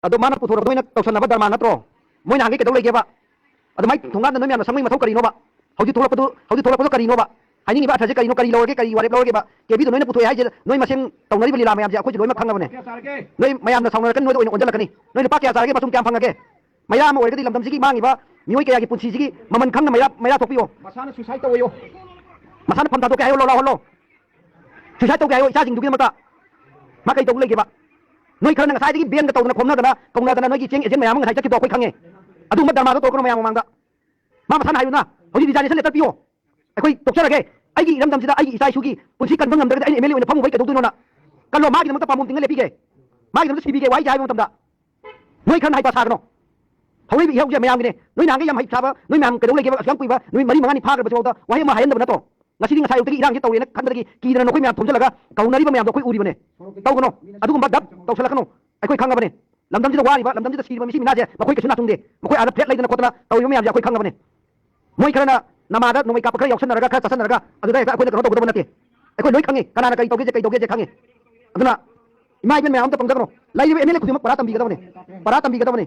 अदो माना पुथोर नोइना तौसनबा दरमा नत्रो मोइना हांगे केदौ लेगेबा अदुमाइ थोंगान नोइ म्यामना संमै मथौ करिनोबा हौजि थोलपदु करिनोबा हाइनिंगिबा अथाजे करिनो करि लौरगे करि वारेब लौरगेबा केबि नोइना पुथोय हाइजे नोइ मसें तौनरिबा लीला म्याम जे अखोइ लोइमा खंगबने नोइ म्यामना साउनरकन नोइ ओइन ओनजलकनी नोइ पा क्या चारगे मसुम क्या फंगगे मैरा म ओइरगदि लमदमसिगी मांगिबा मियोइ कयागी पुंसिसिगी ममन खंगना मैरा थोपियो मसाना सुसाइड तवयो मसाना फम थादो के हायो लो सुसाइड तव के हायो इसा जिंदुगी मता मा कई तव लेगेबा नोइ Kharna ngasai digi ben ga tawdana khomnadana kawnadana noi gi cheng ejen mayam ngai chaki to khoi khange adu ma dharma to kono mayam mangda ma masan hayuna hoji resign letter piyo akhoi tokcharage ai gi iram sida ai isai sugi punsi kan bangam da ai mle oina phamu bai ka do no na kallo ma gi namta pamum tinga lepige ma gi namta sibige wai jai mom tamda noi khan hai pa sagno hoi bi hauja mayam gi ne noi nang gi yam hai chaba noi mayam ka do lege asam kuiba noi mari mangani phaga ba chawda wai ma hayen da na to ngasi ngasai utagi irang gi tawena khandagi ki dana nokoi mayam thomjalaga kaunari ba mayam do khoi uri bane tawgono adugum ba dab tawsalakano अखोई खंगबने लमदमजिदा वारिबा लमदमजिदा सीरिबा मिसी मिनाजे मखोई कछु नाथुंदे मखोई आदा flat लेदना खोतना तौयो ma'am जे अखोई खंगबने मोई खरना नमादा नोमै काप खर यौसनरगा खर तसनरगा अदुदा अखोई कनो तौगदब नते अखोई लोई खंगे कनाना कई तौगे जे खंगे अदुना इमा इबन म्याम त पंगदनो लाइबे एमएलए खुदिमक परा तंबी गदबने